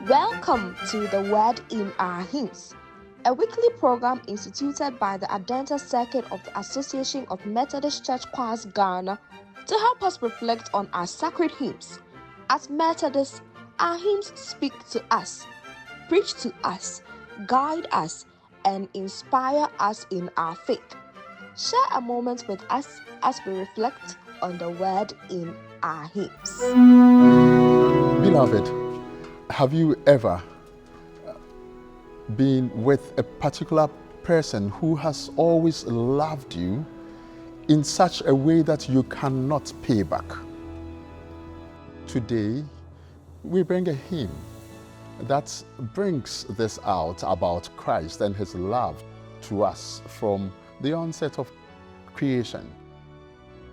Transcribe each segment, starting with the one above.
Welcome to the Word in Our Hymns, a weekly program instituted by the Adventist Circuit of the Association of Methodist Church Choirs Ghana to help us reflect on our sacred hymns. As Methodists, our hymns speak to us, preach to us, guide us, and inspire us in our faith. Share a moment with us as we reflect on the Word in our hymns. Beloved, have you ever been with a particular person who has always loved you in such a way that you cannot pay back? Today, we bring a hymn that brings this out about Christ and his love to us from the onset of creation.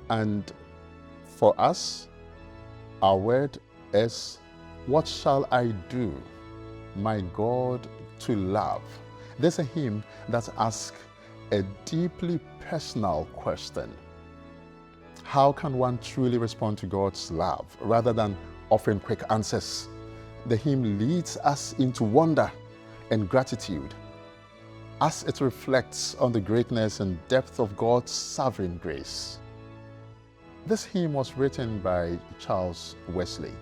And for us, our word is, "What shall I do, my God, to love?" There's a hymn that asks a deeply personal question. How can one truly respond to God's love rather than offering quick answers? The hymn leads us into wonder and gratitude as it reflects on the greatness and depth of God's sovereign grace. This hymn was written by Charles Wesley.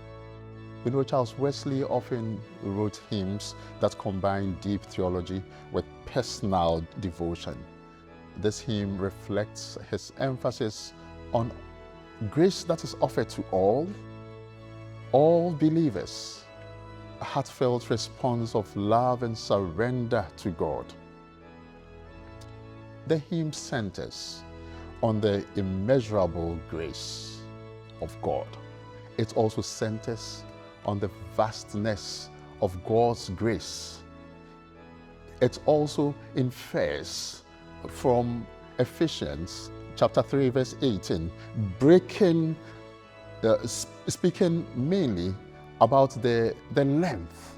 You know, Charles Wesley often wrote hymns that combine deep theology with personal devotion. This hymn reflects his emphasis on grace that is offered to all believers, a heartfelt response of love and surrender to God. The hymn centers on the immeasurable grace of God. It also centers on the vastness of God's grace. It also infers from Ephesians chapter 3 verse 18, speaking mainly about the length,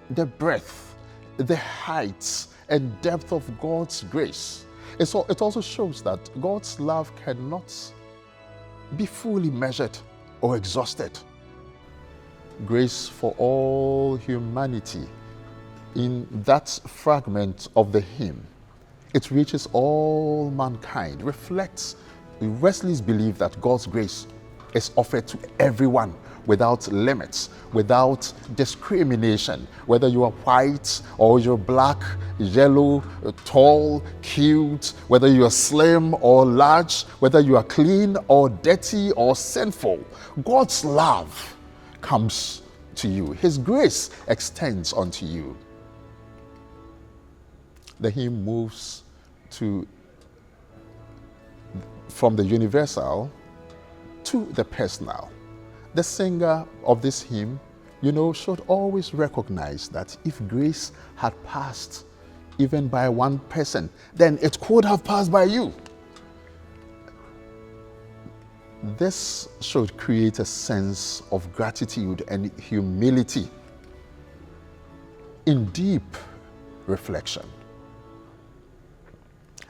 the breadth, the height and depth of God's grace. It also shows that God's love cannot be fully measured or exhausted. Grace for all humanity. In that fragment of the hymn, it reaches all mankind, reflects Wesley's belief that God's grace is offered to everyone without limits, without discrimination, whether you are white or you're black, yellow, tall, cute, whether you are slim or large, whether you are clean or dirty or sinful. God's love comes to you. His grace extends unto you. The hymn moves from the universal to the personal. The singer of this hymn, should always recognize that if grace had passed even by one person, then it could have passed by you. This should create a sense of gratitude and humility in deep reflection.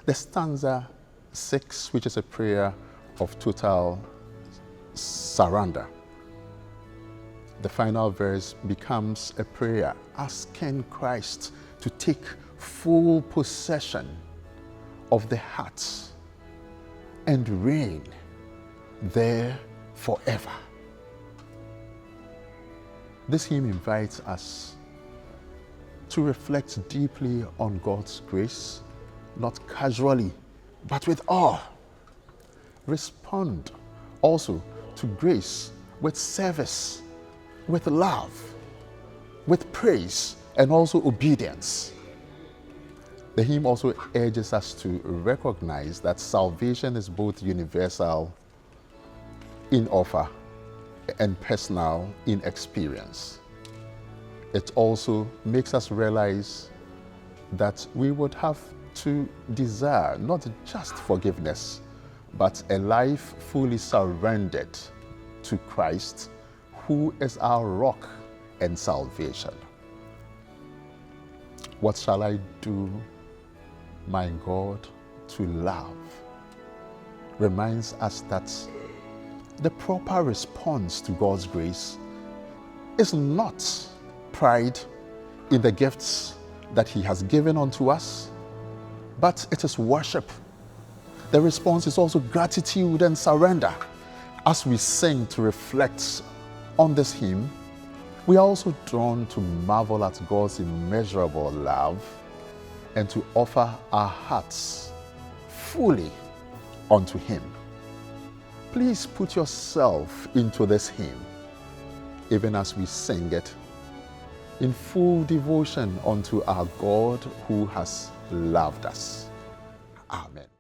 The stanza 6, which is a prayer of total surrender. The final verse becomes a prayer asking Christ to take full possession of the heart and reign there forever. This hymn invites us to reflect deeply on God's grace, not casually, but with awe. Respond also to grace with service, with love, with praise, and also obedience. The hymn also urges us to recognize that salvation is both universal in offer and personal in experience. It also makes us realize that we would have to desire not just forgiveness, but a life fully surrendered to Christ, who is our rock and salvation. What shall I do, my God, to love? Reminds us that the proper response to God's grace is not pride in the gifts that He has given unto us, but it is worship. The response is also gratitude and surrender. As we sing to reflect on this hymn, we are also drawn to marvel at God's immeasurable love and to offer our hearts fully unto Him. Please put yourself into this hymn, even as we sing it, in full devotion unto our God who has loved us. Amen.